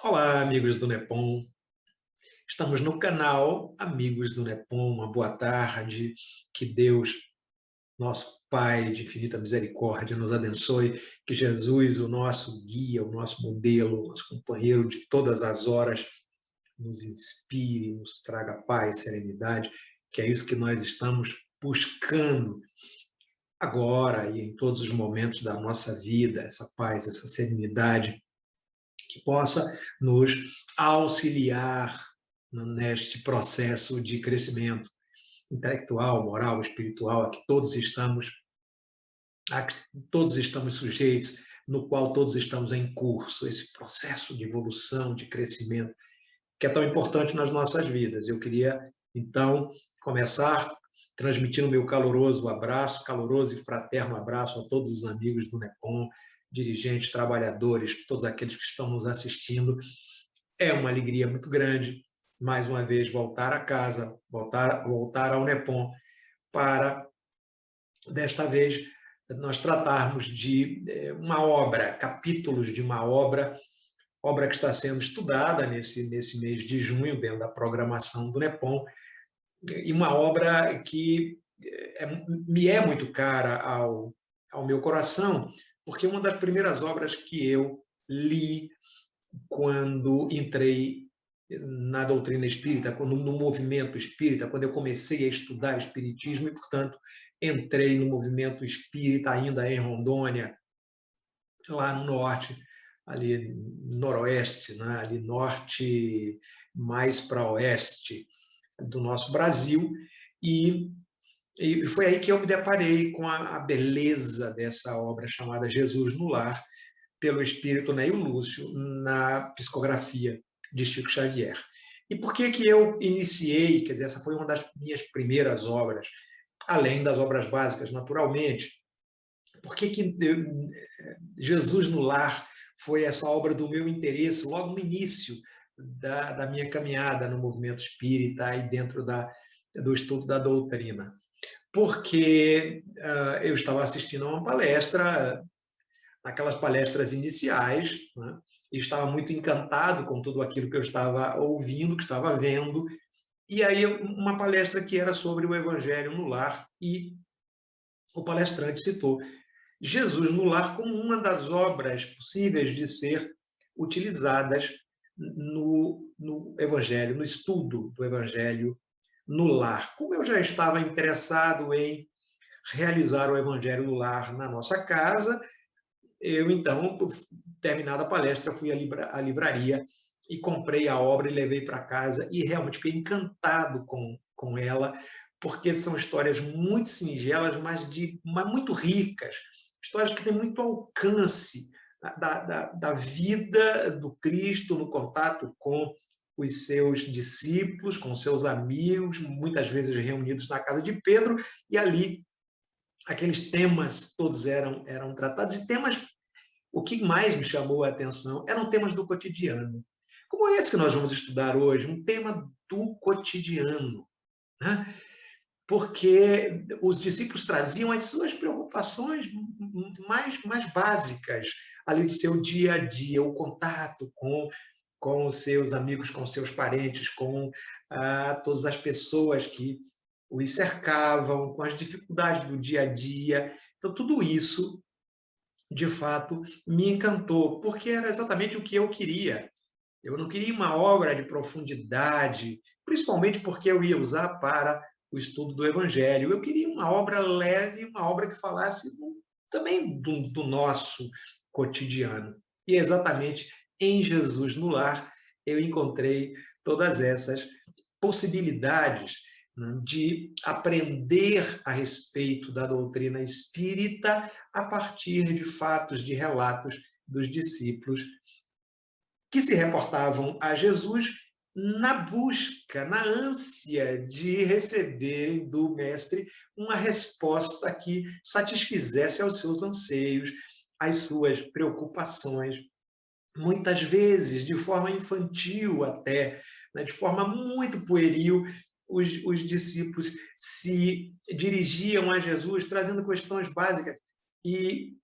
Olá, amigos do Nepom. Estamos no canal Amigos do Nepom. Uma boa tarde. Que Deus, nosso Pai de infinita misericórdia, nos abençoe. Que Jesus, o nosso guia, o nosso modelo, o nosso companheiro de todas as horas, nos inspire, nos traga paz, serenidade, que é isso que nós estamos buscando agora e em todos os momentos da nossa vida, essa paz, essa serenidade, que possa nos auxiliar neste processo de crescimento intelectual, moral, espiritual, a que todos estamos sujeitos, no qual todos estamos em curso, esse processo de evolução, de crescimento, que é tão importante nas nossas vidas. Eu queria, então, começar transmitindo meu caloroso abraço, caloroso e fraterno abraço a todos os amigos do NEPOM, dirigentes, trabalhadores, todos aqueles que estão nos assistindo. É uma alegria muito grande, mais uma vez, voltar a casa, voltar ao NEPOM, para, desta vez, nós tratarmos de uma obra, capítulos de uma obra que está sendo estudada nesse mês de junho, dentro da programação do NEPOM, e uma obra que me é muito cara ao meu coração, porque uma das primeiras obras que eu li quando entrei na doutrina espírita, no movimento espírita, quando eu comecei a estudar espiritismo e, portanto, entrei no movimento espírita ainda em Rondônia, lá no norte, ali noroeste, né? Ali norte mais para oeste do nosso Brasil, e foi aí que eu me deparei com a beleza dessa obra chamada Jesus no Lar, pelo espírito Neio Lúcio, na psicografia de Chico Xavier. E por que que eu iniciei, quer dizer, essa foi uma das minhas primeiras obras, além das obras básicas, naturalmente. Por que que Jesus no Lar foi essa obra do meu interesse logo no início da minha caminhada no movimento espírita e dentro do estudo da doutrina? Porque eu estava assistindo a uma palestra, aquelas palestras iniciais, né? E estava muito encantado com tudo aquilo que eu estava ouvindo, que estava vendo, e aí uma palestra que era sobre o Evangelho no Lar, e o palestrante citou Jesus no Lar como uma das obras possíveis de ser utilizadas no Evangelho, no estudo do Evangelho no lar. Como eu já estava interessado em realizar o Evangelho no Lar na nossa casa, eu, então, terminada a palestra, fui à livraria e comprei a obra e levei para casa, e realmente fiquei encantado com ela, porque são histórias muito singelas, mas muito ricas, histórias que têm muito alcance da vida do Cristo no contato com os seus discípulos, com seus amigos, muitas vezes reunidos na casa de Pedro, e ali aqueles temas todos eram tratados, e temas, o que mais me chamou a atenção eram temas do cotidiano, como esse que nós vamos estudar hoje, um tema do cotidiano, né? Porque os discípulos traziam as suas preocupações mais básicas, ali do seu dia a dia, o contato com os seus amigos, com os seus parentes, com todas as pessoas que os cercavam, com as dificuldades do dia a dia. Então, tudo isso, de fato, me encantou, porque era exatamente o que eu queria. Eu não queria uma obra de profundidade, principalmente porque eu ia usar para o estudo do Evangelho. Eu queria uma obra leve, uma obra que falasse também do nosso cotidiano. E exatamente em Jesus no Lar eu encontrei todas essas possibilidades, né, de aprender a respeito da doutrina espírita a partir de fatos, de relatos dos discípulos que se reportavam a Jesus na busca, na ânsia de receberem do Mestre uma resposta que satisfizesse aos seus anseios, às suas preocupações, muitas vezes de forma infantil até, né, de forma muito pueril. Os discípulos se dirigiam a Jesus trazendo questões básicas, e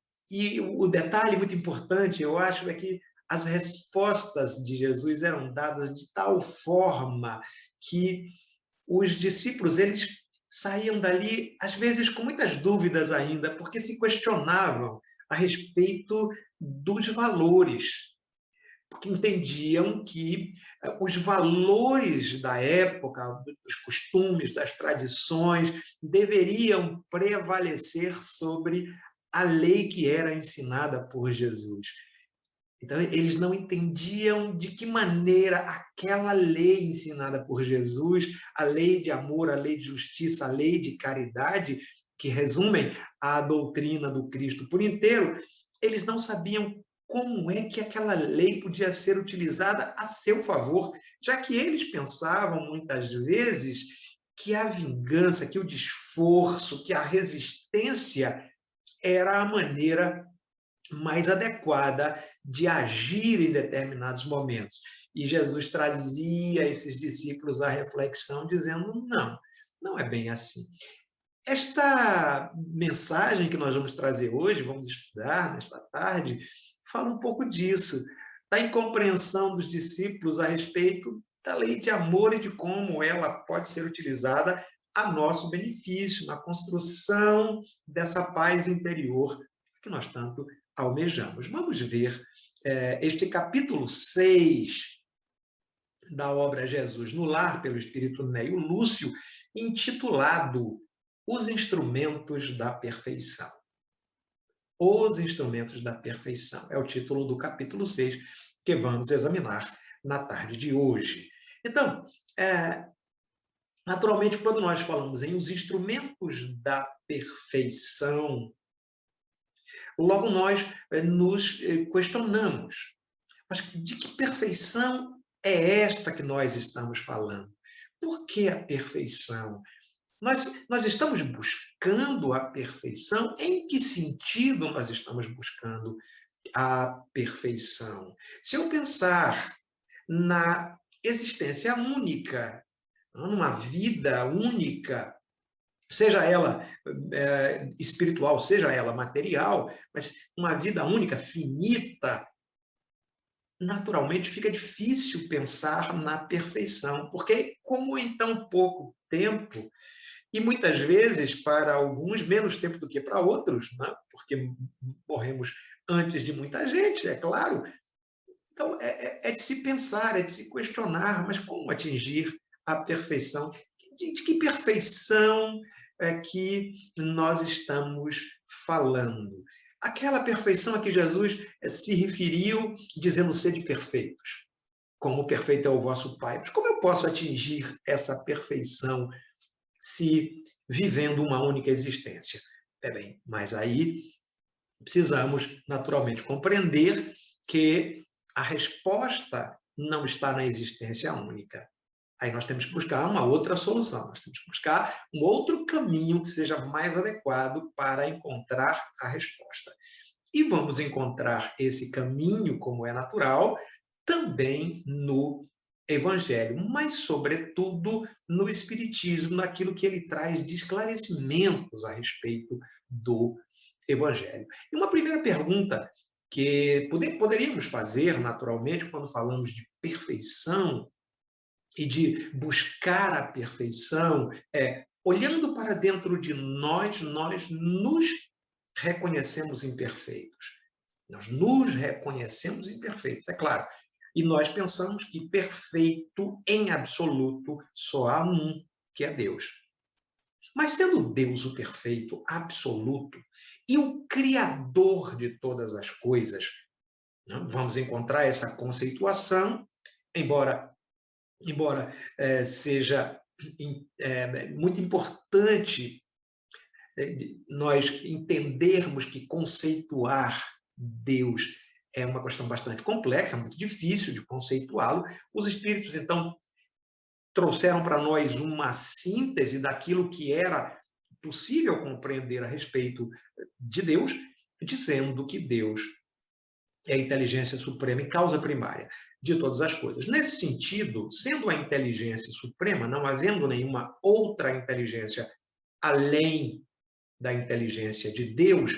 o detalhe muito importante, eu acho, é que as respostas de Jesus eram dadas de tal forma que os discípulos, eles saíam dali, às vezes, com muitas dúvidas ainda, porque se questionavam a respeito dos valores, porque entendiam que os valores da época, dos costumes, das tradições, deveriam prevalecer sobre a lei que era ensinada por Jesus. Então, eles não entendiam de que maneira aquela lei ensinada por Jesus, a lei de amor, a lei de justiça, a lei de caridade, que resumem a doutrina do Cristo por inteiro, eles não sabiam como é que aquela lei podia ser utilizada a seu favor, já que eles pensavam, muitas vezes, que a vingança, que o desforço, que a resistência era a maneira mais adequada de agir em determinados momentos. E Jesus trazia esses discípulos à reflexão, dizendo, não, não é bem assim. Esta mensagem que nós vamos trazer hoje, vamos estudar nesta tarde, fala um pouco disso, da incompreensão dos discípulos a respeito da lei de amor e de como ela pode ser utilizada a nosso benefício, na construção dessa paz interior que nós tanto almejamos. Vamos ver este capítulo 6 da obra Jesus no Lar, pelo Espírito Neio Lúcio, intitulado Os Instrumentos da Perfeição. Os Instrumentos da Perfeição é o título do capítulo 6 que vamos examinar na tarde de hoje. Então, naturalmente, quando nós falamos em os instrumentos da perfeição, logo nós nos questionamos, mas de que perfeição é esta que nós estamos falando? Por que a perfeição? Nós estamos buscando a perfeição? Em que sentido nós estamos buscando a perfeição? Se eu pensar na existência única, numa vida única, seja ela espiritual, seja ela material, mas uma vida única, finita, naturalmente fica difícil pensar na perfeição, porque como em tão pouco tempo, e muitas vezes para alguns menos tempo do que para outros, né? Porque morremos antes de muita gente, é claro. Então, é de se pensar, é de se questionar, mas como atingir a perfeição? De que perfeição é que nós estamos falando? Aquela perfeição a que Jesus se referiu, dizendo sede perfeitos, como perfeito é o vosso Pai. Mas como eu posso atingir essa perfeição se vivendo uma única existência? Bem, mas aí precisamos naturalmente compreender que a resposta não está na existência única. Aí nós temos que buscar uma outra solução, nós temos que buscar um outro caminho que seja mais adequado para encontrar a resposta. E vamos encontrar esse caminho, como é natural, também no Evangelho, mas, sobretudo, no Espiritismo, naquilo que ele traz de esclarecimentos a respeito do Evangelho. E uma primeira pergunta que poderíamos fazer, naturalmente, quando falamos de perfeição e de buscar a perfeição, olhando para dentro de nós, nós nos reconhecemos imperfeitos. Nós nos reconhecemos imperfeitos, é claro. E nós pensamos que perfeito em absoluto só há um, que é Deus. Mas sendo Deus o perfeito, absoluto, e o Criador de todas as coisas, vamos encontrar essa conceituação, embora seja muito importante nós entendermos que conceituar Deus é uma questão bastante complexa, muito difícil de conceituá-lo. Os espíritos, então, trouxeram para nós uma síntese daquilo que era possível compreender a respeito de Deus, dizendo que Deus é a inteligência suprema e causa primária de todas as coisas. Nesse sentido, sendo a inteligência suprema, não havendo nenhuma outra inteligência além da inteligência de Deus,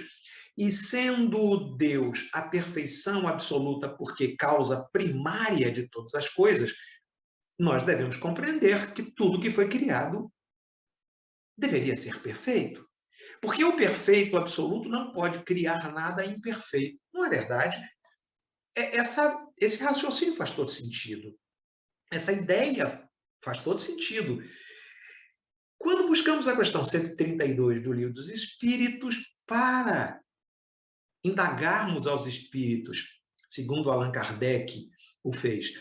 E sendo Deus a perfeição absoluta, porque causa primária de todas as coisas, nós devemos compreender que tudo que foi criado deveria ser perfeito. Porque o perfeito absoluto não pode criar nada imperfeito. Não é verdade? Esse raciocínio faz todo sentido. Essa ideia faz todo sentido. Quando buscamos a questão 132 do Livro dos Espíritos para indagarmos aos espíritos, segundo Allan Kardec o fez,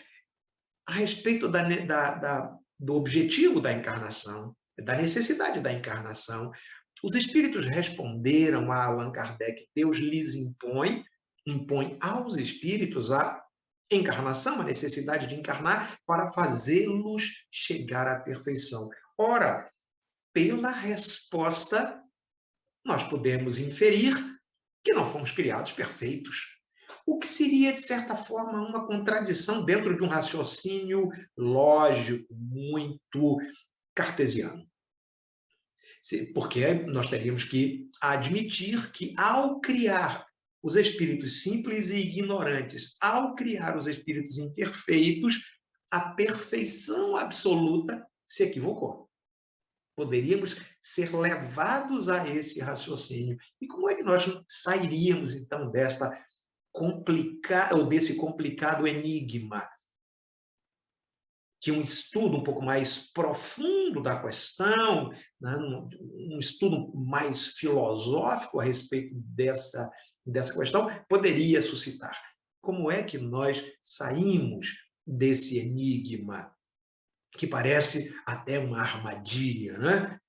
a respeito do objetivo da encarnação, da necessidade da encarnação, os espíritos responderam a Allan Kardec: Deus lhes impõe aos espíritos a encarnação, a necessidade de encarnar para fazê-los chegar à perfeição. Ora, pela resposta, nós podemos inferir que não fomos criados perfeitos. O que seria, de certa forma, uma contradição dentro de um raciocínio lógico, muito cartesiano. Porque nós teríamos que admitir que, ao criar os espíritos simples e ignorantes, ao criar os espíritos imperfeitos, a perfeição absoluta se equivocou. Poderíamos ser levados a esse raciocínio. E como é que nós sairíamos, então, desse complicado enigma? Que um estudo um pouco mais profundo da questão, né, um estudo mais filosófico a respeito dessa questão, poderia suscitar. Como é que nós saímos desse enigma, que parece até uma armadilha, né?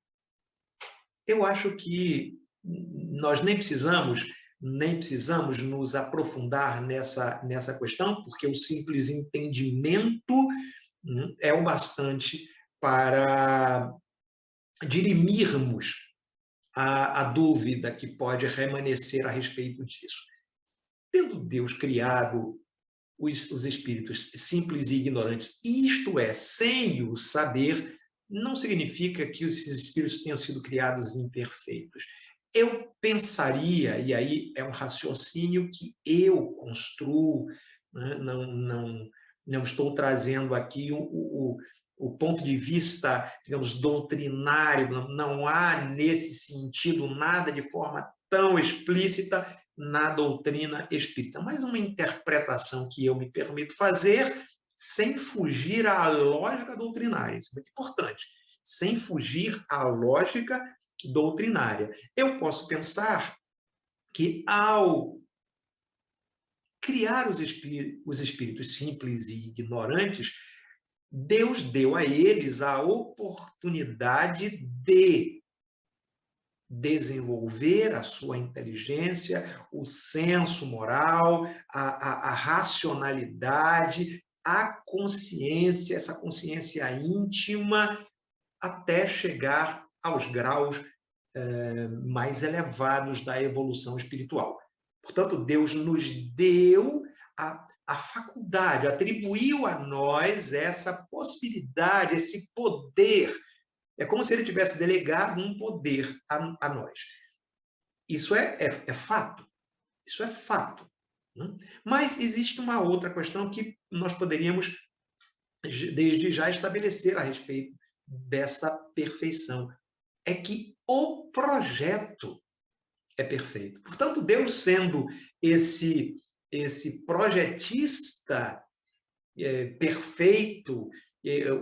Eu acho que nós nem precisamos nos aprofundar nessa questão, porque o simples entendimento é o bastante para dirimirmos a dúvida que pode remanescer a respeito disso. Tendo Deus criado os espíritos simples e ignorantes, isto é, sem o saber, não significa que esses espíritos tenham sido criados imperfeitos. Eu pensaria, e aí é um raciocínio que eu construo, né? Não estou trazendo aqui o ponto de vista, digamos, doutrinário, não há nesse sentido nada de forma tão explícita na doutrina espírita, mas uma interpretação que eu me permito fazer sem fugir à lógica doutrinária. Isso é muito importante. Sem fugir à lógica doutrinária. Eu posso pensar que, ao criar os espíritos simples e ignorantes, Deus deu a eles a oportunidade de desenvolver a sua inteligência, o senso moral, a racionalidade, a consciência, essa consciência íntima, até chegar aos graus mais elevados da evolução espiritual. Portanto, Deus nos deu a faculdade, atribuiu a nós essa possibilidade, esse poder. É como se ele tivesse delegado um poder a nós. Isso é fato. Isso é fato. Né? Mas existe uma outra questão que nós poderíamos, desde já, estabelecer a respeito dessa perfeição. É que o projeto é perfeito. Portanto, Deus, sendo esse projetista perfeito,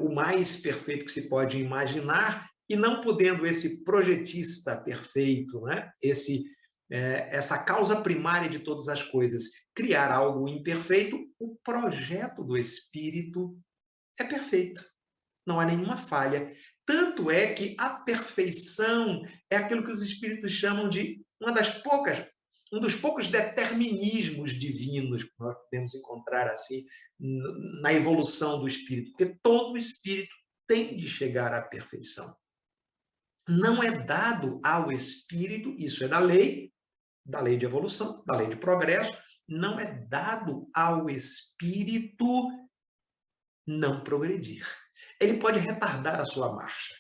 o mais perfeito que se pode imaginar, e não podendo esse projetista perfeito, né? Essa causa primária de todas as coisas, criar algo imperfeito, o projeto do Espírito é perfeito. Não há nenhuma falha. Tanto é que a perfeição é aquilo que os espíritos chamam de um dos poucos determinismos divinos que nós podemos encontrar assim na evolução do espírito, porque todo espírito tem de chegar à perfeição. Não é dado ao espírito, isso é da lei de evolução, da lei de progresso, não é dado ao espírito não progredir. Ele pode retardar a sua marcha.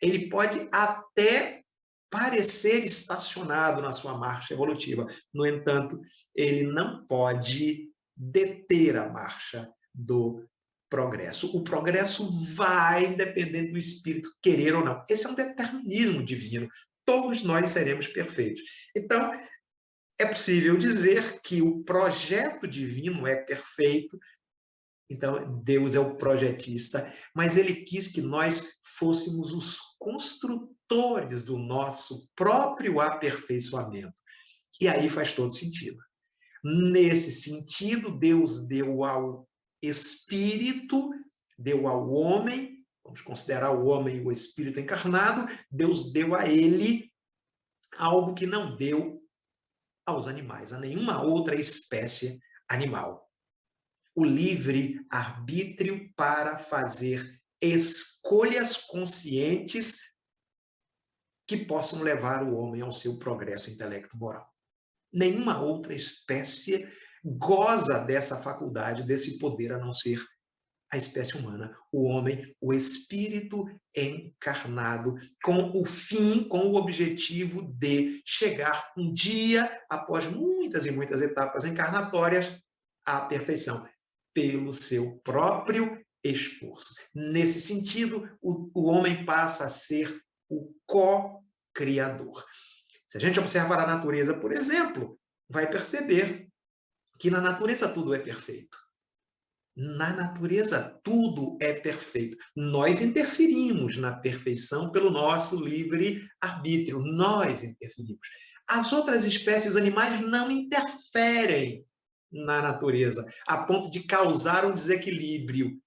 Ele pode até parecer estacionado na sua marcha evolutiva. No entanto, ele não pode deter a marcha do progresso. O progresso vai dependendo do espírito querer ou não. Esse é um determinismo divino. Todos nós seremos perfeitos. Então, é possível dizer que o projeto divino é perfeito. Então, Deus é o projetista, mas ele quis que nós fôssemos os construtores do nosso próprio aperfeiçoamento. E aí faz todo sentido. Nesse sentido, Deus deu ao espírito, deu ao homem, vamos considerar o homem o espírito encarnado, Deus deu a ele algo que não deu aos animais, a nenhuma outra espécie animal. O livre arbítrio para fazer escolhas conscientes que possam levar o homem ao seu progresso intelecto-moral. Nenhuma outra espécie goza dessa faculdade, desse poder, a não ser a espécie humana, o homem, o espírito encarnado, com o fim, com o objetivo de chegar um dia, após muitas e muitas etapas encarnatórias, à perfeição, pelo seu próprio esforço. Nesse sentido, o homem passa a ser o co-criador. Se a gente observar a natureza, por exemplo, vai perceber que na natureza tudo é perfeito. Na natureza tudo é perfeito. Nós interferimos na perfeição pelo nosso livre-arbítrio. Nós interferimos. As outras espécies animais não interferem na natureza, a ponto de causar um desequilíbrio.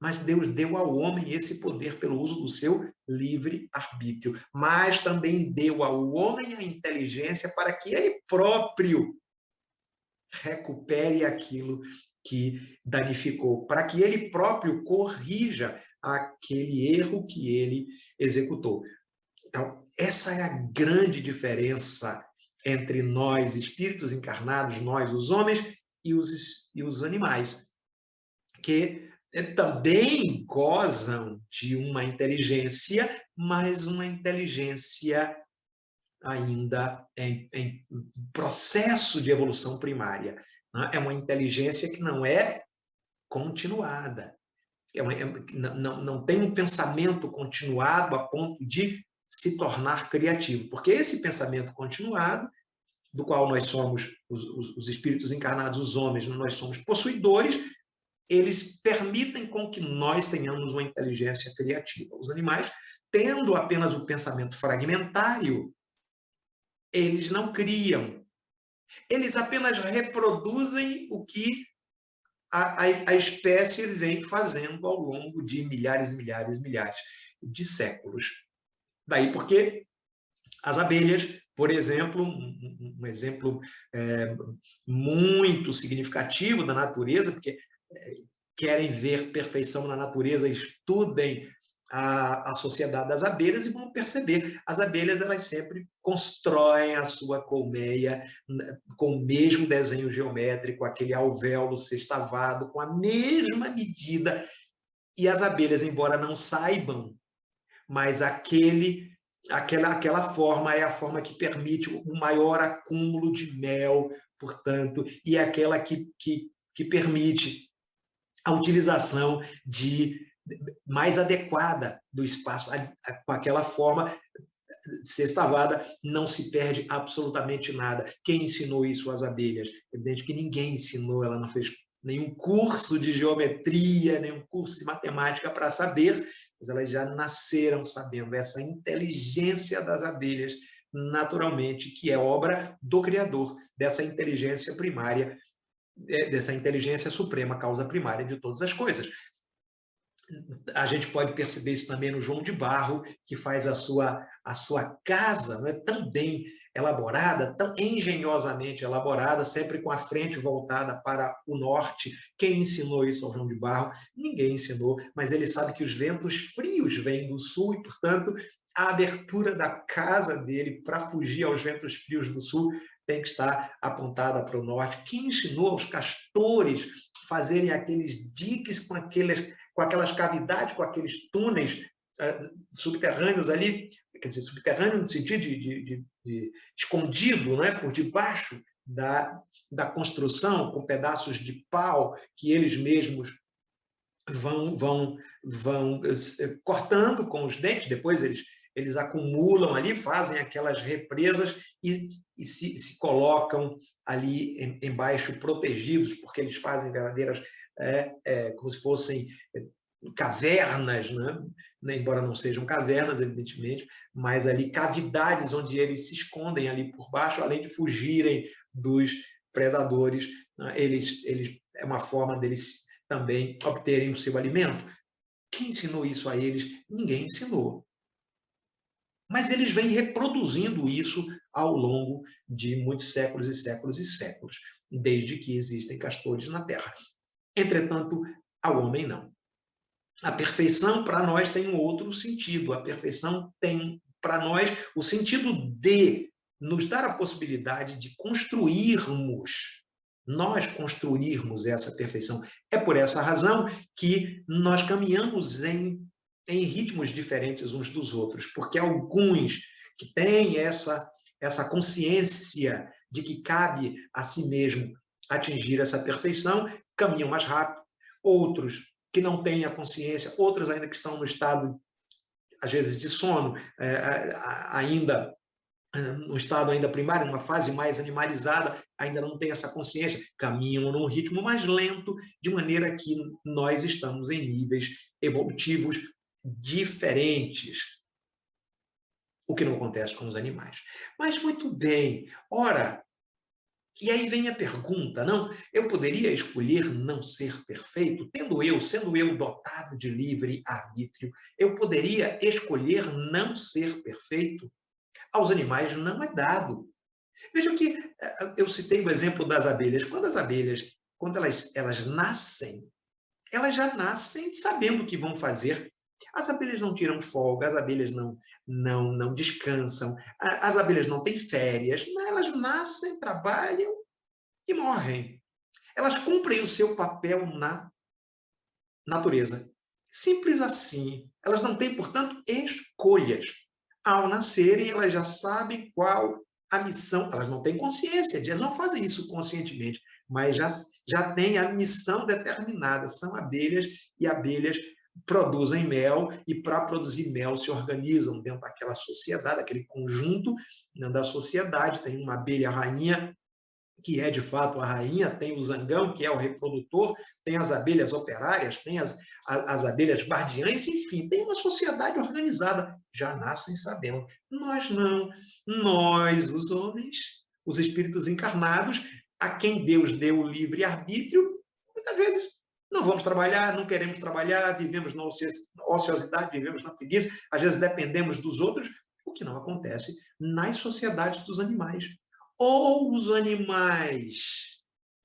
Mas Deus deu ao homem esse poder pelo uso do seu livre-arbítrio. Mas também deu ao homem a inteligência para que ele próprio recupere aquilo que danificou, para que ele próprio corrija aquele erro que ele executou. Então, essa é a grande diferença entre nós, espíritos encarnados, nós, os homens, e os animais, que também gozam de uma inteligência, mas uma inteligência ainda em processo de evolução primária. É uma inteligência que não é continuada, não tem um pensamento continuado a ponto de se tornar criativo, porque esse pensamento continuado, do qual nós somos, os espíritos encarnados, os homens, nós somos possuidores, eles permitem com que nós tenhamos uma inteligência criativa. Os animais, tendo apenas o pensamento fragmentário, eles não criam. Eles apenas reproduzem o que a espécie vem fazendo ao longo de milhares e milhares e milhares de séculos. Daí porque as abelhas, por exemplo, um exemplo muito significativo da natureza, porque querem ver perfeição na natureza, estudem a sociedade das abelhas e vão perceber. As abelhas, elas sempre constroem a sua colmeia com o mesmo desenho geométrico, aquele alvéolo sextavado, com a mesma medida. E as abelhas, embora não saibam, mas aquela forma é a forma que permite o maior acúmulo de mel, portanto, e é aquela que permite a utilização mais adequada do espaço. Com aquela forma sextavada, não se perde absolutamente nada. Quem ensinou isso às abelhas? É evidente que ninguém ensinou, ela não fez nenhum curso de geometria, nenhum curso de matemática para saber, mas elas já nasceram sabendo. Essa inteligência das abelhas, naturalmente, que é obra do Criador, dessa inteligência primária, dessa inteligência suprema, causa primária de todas as coisas. A gente pode perceber isso também no João de Barro, que faz a sua casa, não é, tão bem elaborada, tão engenhosamente elaborada, sempre com a frente voltada para o norte. Quem ensinou isso ao João de Barro? Ninguém ensinou, mas ele sabe que os ventos frios vêm do sul e, portanto, a abertura da casa dele para fugir aos ventos frios do sul tem que estar apontada para o norte. Quem ensinou aos castores fazerem aqueles diques com aquelas cavidades, com aqueles túneis subterrâneos ali? quer dizer, subterrâneo no sentido de escondido, né, por debaixo da construção, com pedaços de pau que eles mesmos vão cortando com os dentes, depois eles acumulam ali, fazem aquelas represas e se colocam ali embaixo protegidos, porque eles fazem verdadeiras, como se fossem cavernas, né? Embora não sejam cavernas, evidentemente, mas ali cavidades onde eles se escondem ali por baixo, além de fugirem dos predadores, né? É uma forma deles também obterem o seu alimento. Quem ensinou isso a eles? Ninguém ensinou. Mas eles vêm reproduzindo isso ao longo de muitos séculos e séculos e séculos, desde que existem castores na Terra. Entretanto, ao homem não. A perfeição, para nós, tem um outro sentido. A perfeição tem, para nós, o sentido de nos dar a possibilidade de nós construirmos essa perfeição. É por essa razão que nós caminhamos em ritmos diferentes uns dos outros, porque alguns que têm essa consciência de que cabe a si mesmo atingir essa perfeição, caminham mais rápido. Outros que não têm a consciência, outros ainda que estão no estado, às vezes, de sono, ainda no estado ainda primário, numa fase mais animalizada, ainda não tem essa consciência, caminham num ritmo mais lento, de maneira que nós estamos em níveis evolutivos diferentes, o que não acontece com os animais. Mas muito bem, ora, e aí vem a pergunta, não? Eu poderia escolher não ser perfeito? Sendo eu dotado de livre arbítrio, eu poderia escolher não ser perfeito? Aos animais não é dado. Vejam que eu citei o exemplo das abelhas. Quando elas nascem, elas já nascem sabendo o que vão fazer. As abelhas não tiram folga, as abelhas não descansam, as abelhas não têm férias, elas nascem, trabalham e morrem. Elas cumprem o seu papel na natureza. Simples assim. Elas não têm, portanto, escolhas. Ao nascerem, elas já sabem qual a missão. Elas não têm consciência, elas não fazem isso conscientemente, mas já têm a missão determinada. São abelhas e abelhas produzem mel e para produzir mel se organizam dentro daquela sociedade, aquele conjunto da sociedade. Tem uma abelha rainha, que é de fato a rainha, tem o zangão, que é o reprodutor, tem as abelhas operárias, tem as abelhas guardiães, enfim, tem uma sociedade organizada, já nascem sabendo. Nós não, nós, os homens, os espíritos encarnados, a quem Deus deu o livre-arbítrio, muitas vezes não vamos trabalhar, não queremos trabalhar, vivemos na ociosidade, vivemos na preguiça, às vezes dependemos dos outros, o que não acontece nas sociedades dos animais. Ou os animais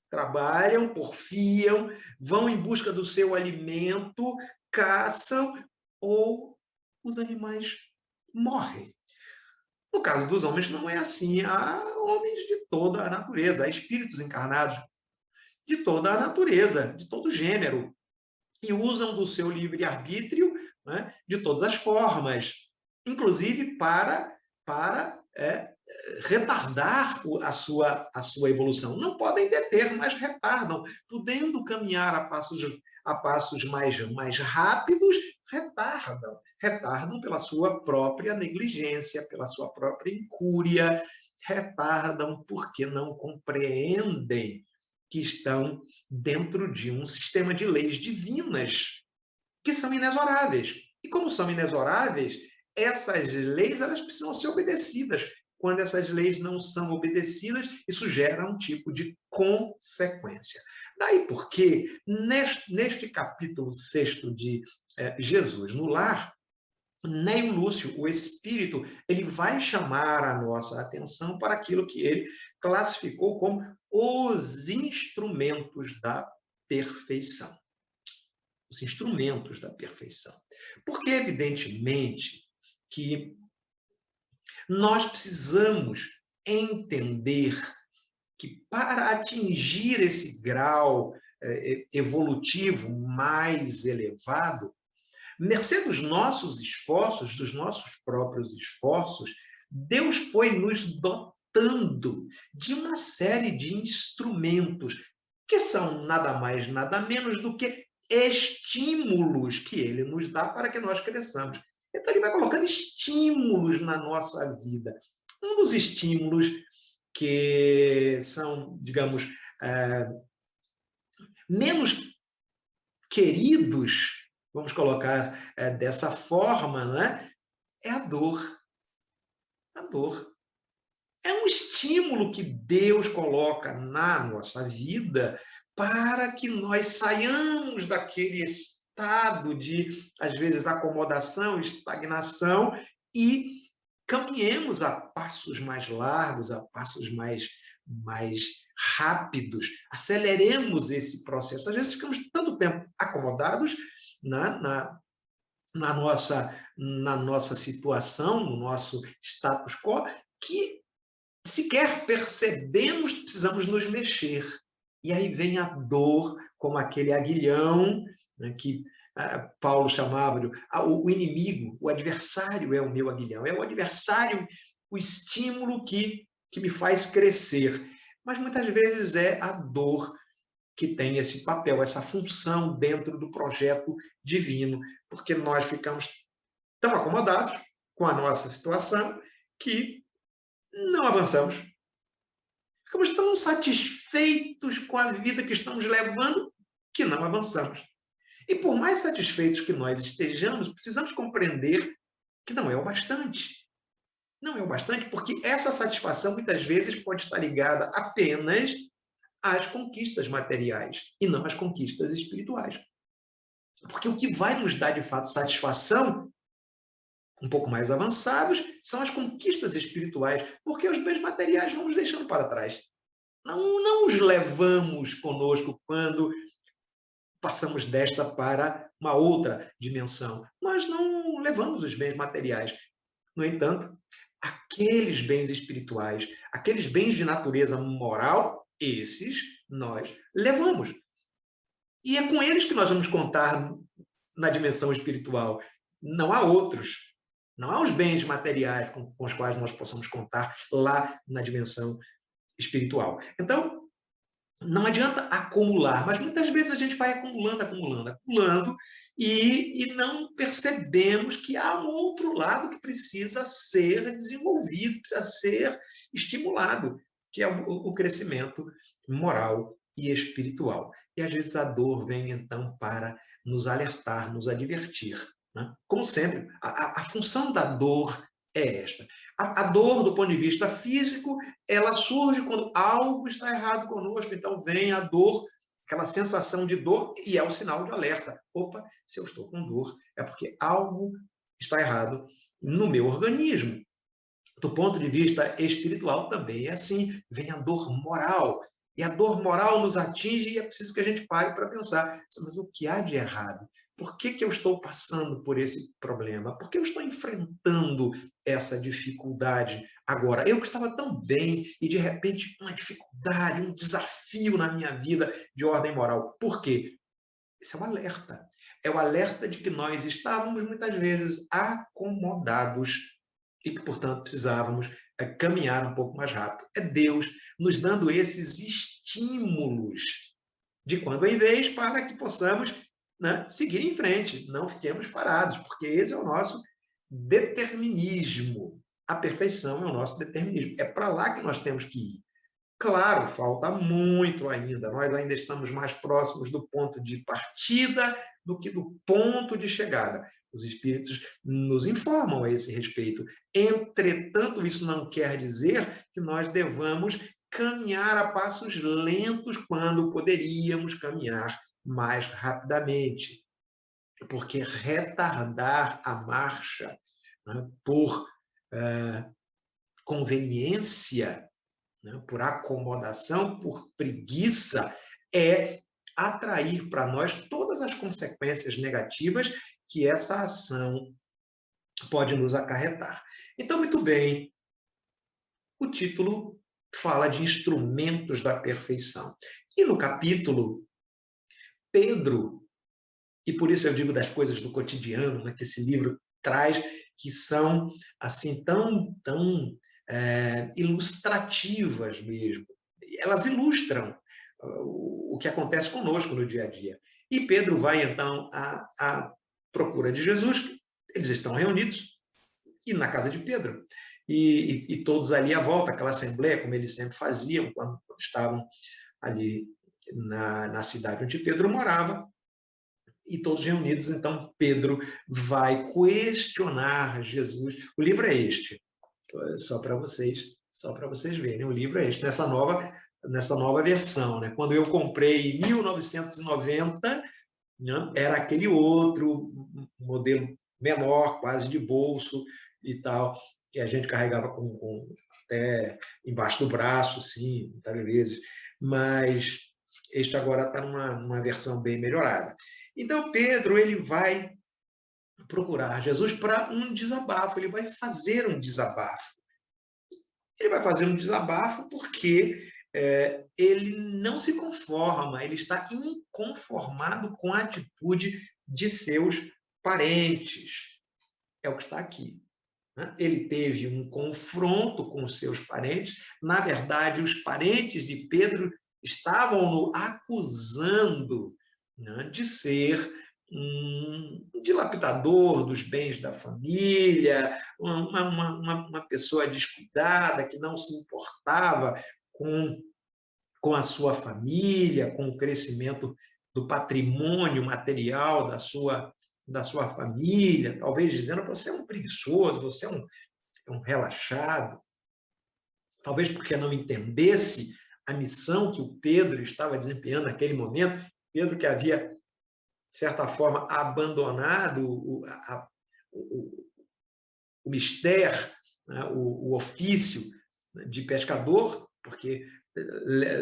trabalham, porfiam, vão em busca do seu alimento, caçam, ou os animais morrem. No caso dos homens não é assim. Há homens de toda a natureza, há espíritos encarnados de toda a natureza, de todo gênero, e usam do seu livre-arbítrio, né, de todas as formas, inclusive para retardar a sua evolução. Não podem deter, mas retardam. Podendo caminhar a passos mais rápidos, retardam pela sua própria negligência, pela sua própria incúria, retardam porque não compreendem que estão dentro de um sistema de leis divinas que são inexoráveis. E como são inexoráveis, essas leis elas precisam ser obedecidas. Quando essas leis não são obedecidas, isso gera um tipo de consequência. Daí porque, neste capítulo 6º de Jesus no Lar, Neio Lúcio, o espírito, ele vai chamar a nossa atenção para aquilo que ele classificou como os instrumentos da perfeição. Os instrumentos da perfeição. Porque, evidentemente, que nós precisamos entender que para atingir esse grau evolutivo mais elevado, mercê dos nossos esforços, dos nossos próprios esforços, Deus foi nos dotando de uma série de instrumentos que são nada mais, nada menos do que estímulos que ele nos dá para que nós cresçamos. Então, ele vai colocando estímulos na nossa vida. Um dos estímulos que são, digamos, menos queridos, vamos colocar dessa forma, né? É a dor. A dor. É um estímulo que Deus coloca na nossa vida para que nós saiamos daquele estado de, às vezes, acomodação, estagnação e caminhemos a passos mais largos, a passos mais rápidos, aceleremos esse processo. Às vezes ficamos tanto tempo acomodados na nossa situação, no nosso status quo, que sequer percebemos que precisamos nos mexer. E aí vem a dor, como aquele aguilhão, né, que Paulo chamava de o inimigo, o adversário é o meu aguilhão, é o adversário, o estímulo que me faz crescer. Mas muitas vezes é a dor que tem esse papel, essa função dentro do projeto divino, porque nós ficamos tão acomodados com a nossa situação que não avançamos. Ficamos tão satisfeitos com a vida que estamos levando que não avançamos. E por mais satisfeitos que nós estejamos, precisamos compreender que não é o bastante. Não é o bastante, porque essa satisfação muitas vezes pode estar ligada apenas às conquistas materiais e não às conquistas espirituais. Porque o que vai nos dar de fato satisfação um pouco mais avançados são as conquistas espirituais, porque os bens materiais vamos deixando para trás. Não os levamos conosco quando passamos desta para uma outra dimensão. Nós não levamos os bens materiais. No entanto, aqueles bens espirituais, aqueles bens de natureza moral, esses nós levamos. E é com eles que nós vamos contar na dimensão espiritual. Não há outros. Não há os bens materiais com os quais nós possamos contar lá na dimensão espiritual. Então, não adianta acumular, mas muitas vezes a gente vai acumulando, e não percebemos que há um outro lado que precisa ser desenvolvido, precisa ser estimulado, que é o crescimento moral e espiritual. E às vezes a dor vem, então, para nos alertar, nos advertir, né? Como sempre, a função da dor é esta. A dor, do ponto de vista físico, ela surge quando algo está errado conosco, então vem a dor, aquela sensação de dor, e é o sinal de alerta. Opa, se eu estou com dor, é porque algo está errado no meu organismo. Do ponto de vista espiritual também é assim, vem a dor moral, e a dor moral nos atinge e é preciso que a gente pare para pensar, mas o que há de errado? Por que eu estou passando por esse problema? Por que eu estou enfrentando essa dificuldade agora? Eu que estava tão bem e, de repente, uma dificuldade, um desafio na minha vida de ordem moral. Por quê? Esse é um alerta. É o alerta de que nós estávamos, muitas vezes, acomodados e que, portanto, precisávamos caminhar um pouco mais rápido. É Deus nos dando esses estímulos de quando em vez para que possamos, né, seguir em frente, não fiquemos parados, porque esse é o nosso determinismo. A perfeição é o nosso determinismo. É para lá que nós temos que ir. Claro, falta muito ainda. Nós ainda estamos mais próximos do ponto de partida do que do ponto de chegada. Os espíritos nos informam a esse respeito. Entretanto, isso não quer dizer que nós devamos caminhar a passos lentos quando poderíamos caminhar mais rapidamente. Porque retardar a marcha, né, por conveniência, né, por acomodação, por preguiça, é atrair para nós todas as consequências negativas que essa ação pode nos acarretar. Então, muito bem, o título fala de instrumentos da perfeição. E no capítulo, Pedro E por isso eu digo das coisas do cotidiano, né, que esse livro traz, que são assim tão ilustrativas mesmo. Elas ilustram o que acontece conosco no dia a dia. E Pedro vai, então, à procura de Jesus. Eles estão reunidos e na casa de Pedro. E todos ali à volta, aquela assembleia, como eles sempre faziam, quando estavam ali na cidade onde Pedro morava, e todos reunidos, então Pedro vai questionar Jesus. O livro é este, só para vocês verem, o livro é este, nessa nova versão, né? Quando eu comprei em 1990, né, era aquele outro modelo menor, quase de bolso e tal, que a gente carregava até embaixo do braço, sim, muitas vezes, mas este agora está numa versão bem melhorada. Então, Pedro, ele vai procurar Jesus para um desabafo, ele vai fazer um desabafo. Ele vai fazer um desabafo porque ele não se conforma, ele está inconformado com a atitude de seus parentes. É o que está aqui. Né? Ele teve um confronto com seus parentes. Na verdade, os parentes de Pedro estavam o acusando, né, de ser um dilapidador dos bens da família, uma pessoa descuidada, que não se importava com a sua família, com o crescimento do patrimônio material da sua família, talvez dizendo: você é um preguiçoso, você é um relaxado, talvez porque não entendesse a missão que o Pedro estava desempenhando naquele momento, Pedro que havia, de certa forma, abandonado o mistério, né, o ofício de pescador, porque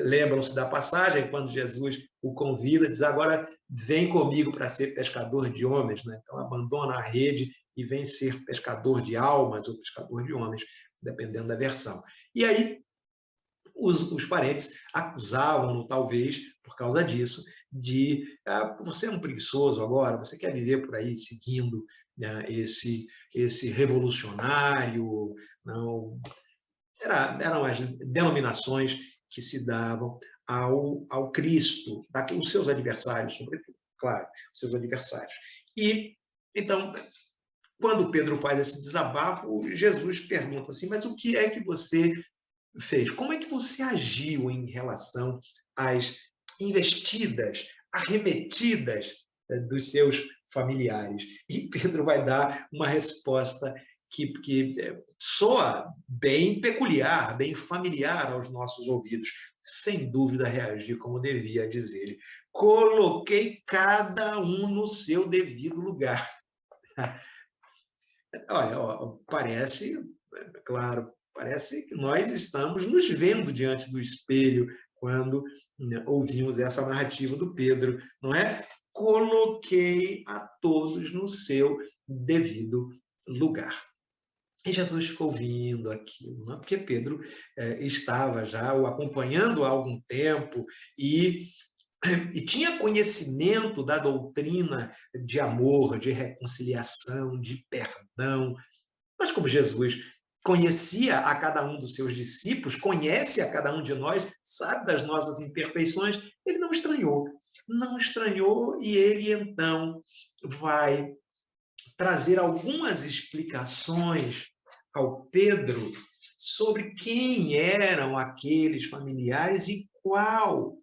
lembram-se da passagem, quando Jesus o convida, diz: agora vem comigo para ser pescador de homens. Né? Então, abandona a rede e vem ser pescador de almas ou pescador de homens, dependendo da versão. E aí, os parentes acusavam-no, talvez, por causa disso, de você é um preguiçoso agora, você quer viver por aí seguindo, né, esse revolucionário. Não, eram as denominações que se davam ao Cristo, os seus adversários, sobretudo, claro, os seus adversários. E, então, quando Pedro faz esse desabafo, Jesus pergunta assim: mas o que é que você fez? Como é que você agiu em relação às investidas, arremetidas dos seus familiares? E Pedro vai dar uma resposta que soa bem peculiar, bem familiar aos nossos ouvidos. Sem dúvida, reagi como devia, diz ele. Coloquei cada um no seu devido lugar. Olha, parece, claro, parece que nós estamos nos vendo diante do espelho quando, né, ouvimos essa narrativa do Pedro, não é? Coloquei a todos no seu devido lugar. E Jesus ficou ouvindo aquilo, não é? Porque Pedro estava já o acompanhando há algum tempo e tinha conhecimento da doutrina de amor, de reconciliação, de perdão. Mas como Jesus conhecia a cada um dos seus discípulos, conhece a cada um de nós, sabe das nossas imperfeições, ele não estranhou. Não estranhou, e ele então vai trazer algumas explicações ao Pedro sobre quem eram aqueles familiares e qual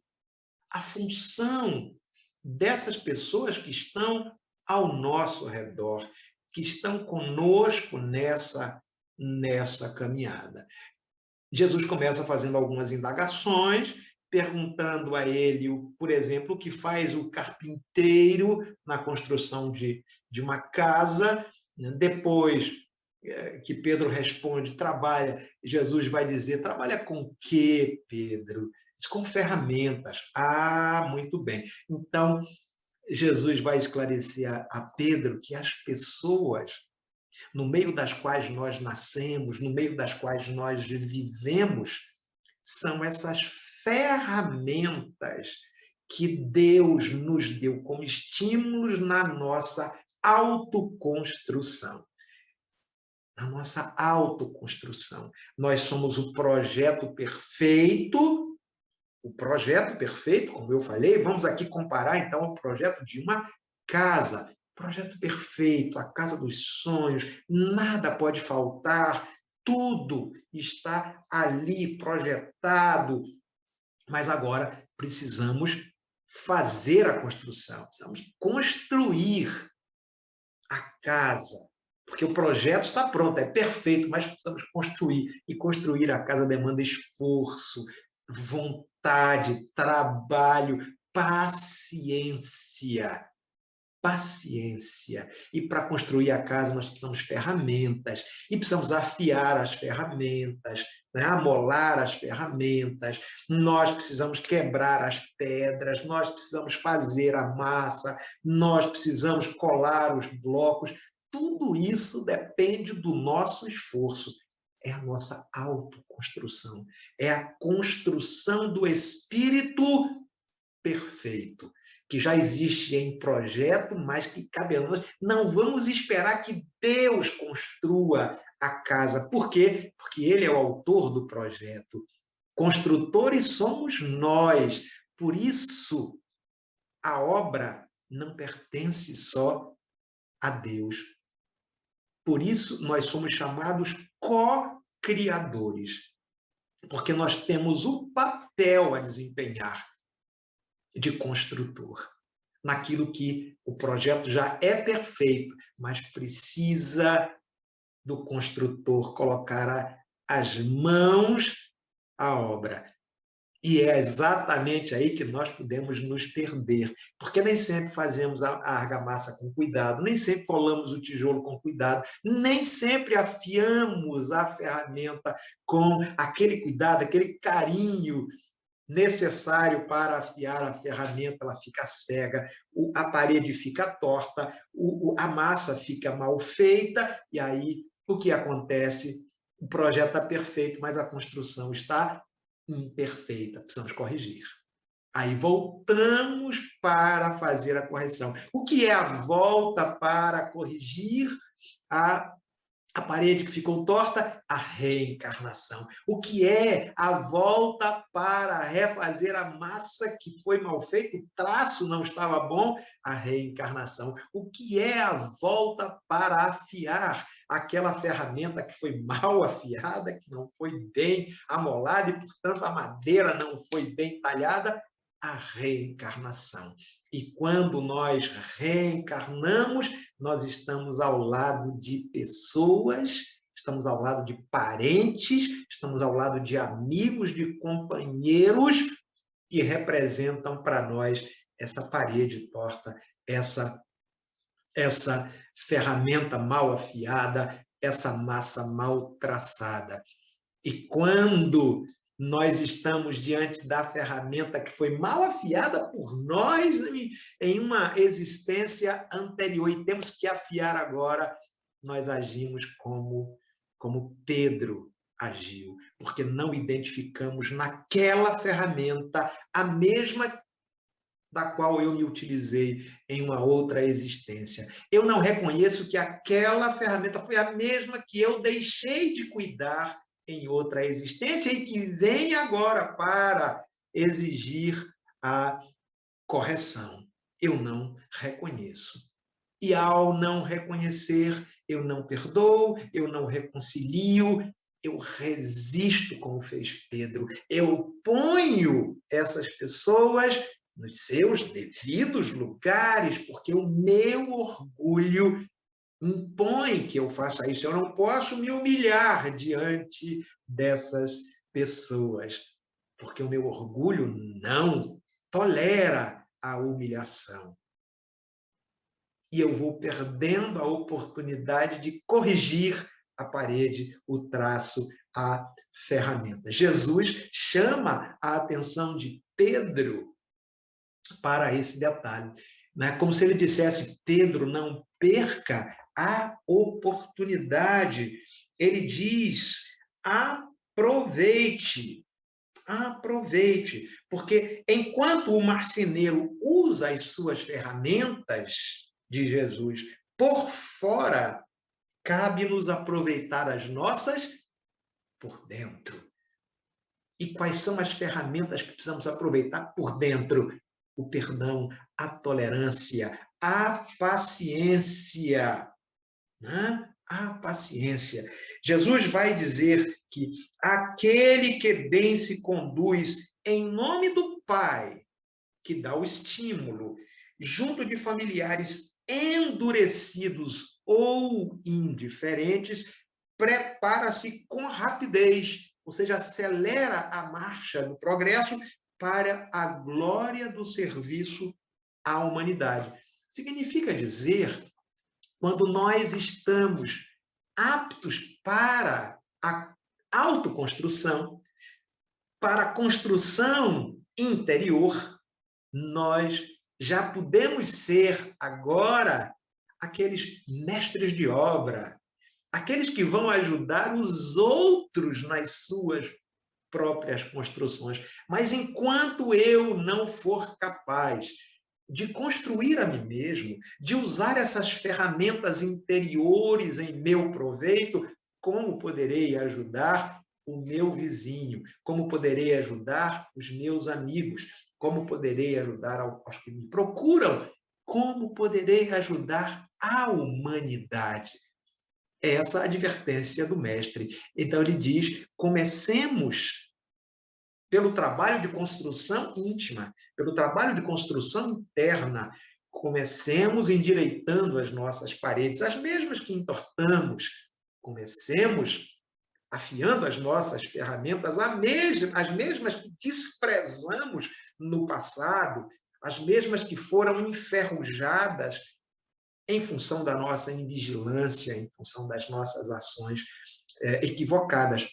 a função dessas pessoas que estão ao nosso redor, que estão conosco nessa caminhada. Jesus começa fazendo algumas indagações, perguntando a ele, por exemplo, o que faz o carpinteiro na construção de uma casa. Depois que Pedro responde, trabalha, Jesus vai dizer: trabalha com o quê, Pedro? Com ferramentas. Ah, muito bem. Então, Jesus vai esclarecer a Pedro que as pessoas no meio das quais nós nascemos, no meio das quais nós vivemos, são essas ferramentas que Deus nos deu como estímulos na nossa autoconstrução. Na nossa autoconstrução. Nós somos o projeto perfeito, como eu falei, vamos aqui comparar, então, o projeto de uma casa. Projeto perfeito, a casa dos sonhos, nada pode faltar, tudo está ali projetado, mas agora precisamos fazer a construção, precisamos construir a casa, porque o projeto está pronto, é perfeito, mas precisamos construir, e construir a casa demanda esforço, vontade, trabalho, paciência. Paciência. E para construir a casa nós precisamos de ferramentas, e precisamos afiar as ferramentas, né? Amolar as ferramentas, nós precisamos quebrar as pedras, nós precisamos fazer a massa, nós precisamos colar os blocos. Tudo isso depende do nosso esforço. É a nossa autoconstrução, é a construção do espírito perfeito, que já existe em projeto, mas que cabe a nós. Não vamos esperar que Deus construa a casa. Por quê? Porque Ele é o autor do projeto. Construtores somos nós. Por isso, a obra não pertence só a Deus. Por isso, nós somos chamados co-criadores, porque nós temos o papel a desempenhar de construtor, naquilo que o projeto já é perfeito, mas precisa do construtor colocar as mãos à obra. E é exatamente aí que nós podemos nos perder, porque nem sempre fazemos a argamassa com cuidado, nem sempre colamos o tijolo com cuidado, nem sempre afiamos a ferramenta com aquele cuidado, aquele carinho necessário para afiar a ferramenta, ela fica cega, a parede fica torta, a massa fica mal feita, e aí o que acontece? O projeto está perfeito, mas a construção está imperfeita, precisamos corrigir. Aí voltamos para fazer a correção. O que é a volta para corrigir a parede que ficou torta? A reencarnação. O que é a volta para refazer a massa que foi mal feita, o traço não estava bom? A reencarnação. O que é a volta para afiar aquela ferramenta que foi mal afiada, que não foi bem amolada e, portanto, a madeira não foi bem talhada? A reencarnação. E quando nós reencarnamos, nós estamos ao lado de pessoas, estamos ao lado de parentes, estamos ao lado de amigos, de companheiros que representam para nós essa parede torta, essa ferramenta mal afiada, essa massa mal traçada. E quando nós estamos diante da ferramenta que foi mal afiada por nós em uma existência anterior e temos que afiar agora, nós agimos como Pedro agiu, porque não identificamos naquela ferramenta a mesma da qual eu me utilizei em uma outra existência. Eu não reconheço que aquela ferramenta foi a mesma que eu deixei de cuidar em outra existência e que vem agora para exigir a correção. Eu não reconheço. E ao não reconhecer, eu não perdoo, eu não reconcilio, eu resisto, como fez Pedro. Eu ponho essas pessoas nos seus devidos lugares, porque o meu orgulho impõe que eu faça isso. Eu não posso me humilhar diante dessas pessoas, porque o meu orgulho não tolera a humilhação. E eu vou perdendo a oportunidade de corrigir a parede, o traço, a ferramenta. Jesus chama a atenção de Pedro para esse detalhe, né? Como se ele dissesse: Pedro, não perca a oportunidade. Ele diz: aproveite, Aproveite, porque enquanto o marceneiro usa as suas ferramentas de Jesus por fora, cabe-nos aproveitar as nossas por dentro. E quais são as ferramentas que precisamos aproveitar por dentro? O perdão, a tolerância, a paciência, né? A paciência. Jesus vai dizer que aquele que bem se conduz em nome do Pai, que dá o estímulo, junto de familiares endurecidos ou indiferentes, prepara-se com rapidez, ou seja, acelera a marcha do progresso para a glória do serviço à humanidade. Significa dizer, quando nós estamos aptos para a autoconstrução, para a construção interior, nós já podemos ser agora aqueles mestres de obra, aqueles que vão ajudar os outros nas suas próprias construções. Mas enquanto eu não for capaz de construir a mim mesmo, de usar essas ferramentas interiores em meu proveito, como poderei ajudar o meu vizinho? Como poderei ajudar os meus amigos? Como poderei ajudar aos que me procuram? Como poderei ajudar a humanidade? Essa é a advertência do mestre. Então ele diz: comecemos pelo trabalho de construção íntima, pelo trabalho de construção interna. Comecemos endireitando as nossas paredes, as mesmas que entortamos. Comecemos afiando as nossas ferramentas, as mesmas que desprezamos no passado, as mesmas que foram enferrujadas em função da nossa invigilância, em função das nossas ações equivocadas.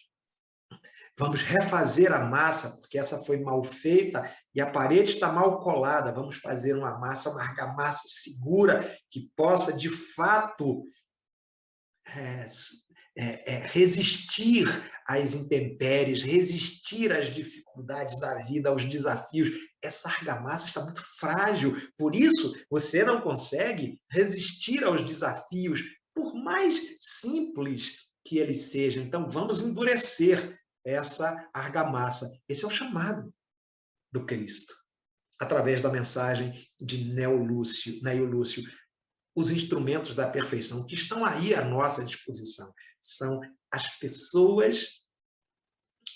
Vamos refazer a massa, porque essa foi mal feita e a parede está mal colada. Vamos fazer uma argamassa segura, que possa, de fato, resistir às intempéries, resistir às dificuldades da vida, aos desafios. Essa argamassa está muito frágil, por isso você não consegue resistir aos desafios, por mais simples que eles sejam. Então, vamos endurecer essa argamassa. Esse é o chamado do Cristo, através da mensagem de Neio Lúcio. Os instrumentos da perfeição que estão aí à nossa disposição são as pessoas,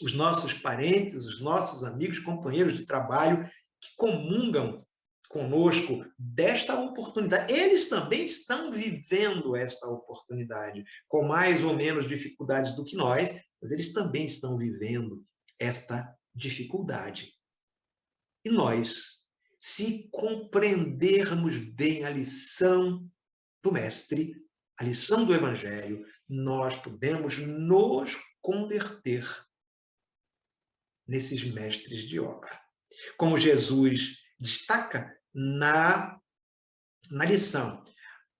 os nossos parentes, os nossos amigos, companheiros de trabalho que comungam conosco desta oportunidade. Eles também estão vivendo esta oportunidade, com mais ou menos dificuldades do que nós, mas eles também estão vivendo esta dificuldade. E nós, se compreendermos bem a lição do Mestre, a lição do Evangelho, nós podemos nos converter nesses mestres de obra. Como Jesus destaca na lição,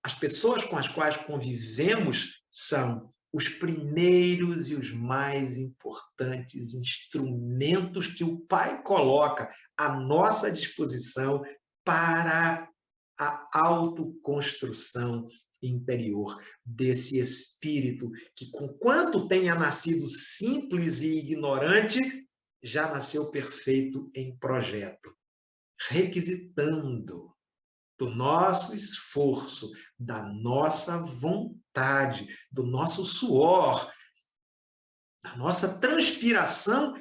as pessoas com as quais convivemos são os primeiros e os mais importantes instrumentos que o Pai coloca à nossa disposição para a autoconstrução interior desse espírito que, conquanto tenha nascido simples e ignorante, já nasceu perfeito em projeto, requisitando do nosso esforço, da nossa vontade, do nosso suor, da nossa transpiração,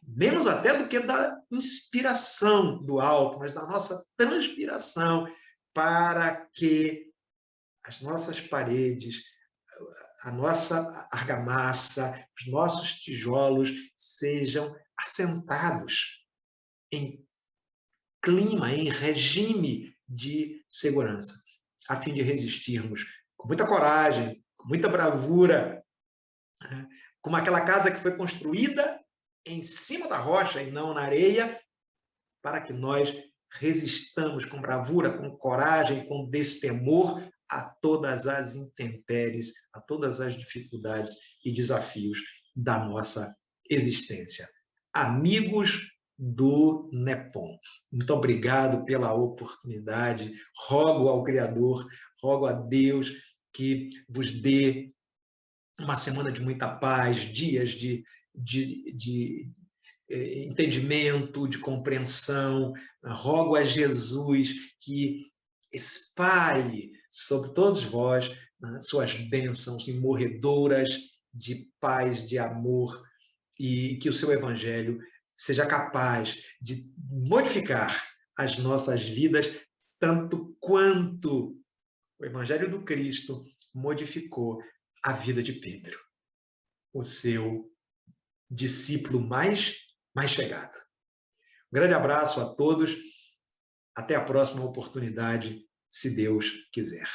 menos até do que da inspiração do alto, mas da nossa transpiração, para que as nossas paredes, a nossa argamassa, os nossos tijolos sejam assentados em clima, em regime de segurança, a fim de resistirmos com muita coragem, com muita bravura, como aquela casa que foi construída em cima da rocha e não na areia, para que nós resistamos com bravura, com coragem, com destemor a todas as intempéries, a todas as dificuldades e desafios da nossa existência. amigos do NEPOM. Muito obrigado pela oportunidade. Rogo ao Criador, rogo a Deus que vos dê uma semana de muita paz, dias de entendimento, de compreensão. Rogo a Jesus que espalhe sobre todos vós suas bênçãos imorredoras de paz, de amor, e que o seu evangelho seja capaz de modificar as nossas vidas tanto quanto o evangelho do Cristo modificou a vida de Pedro, o seu discípulo mais chegado. Um grande abraço a todos. Até a próxima oportunidade, se Deus quiser.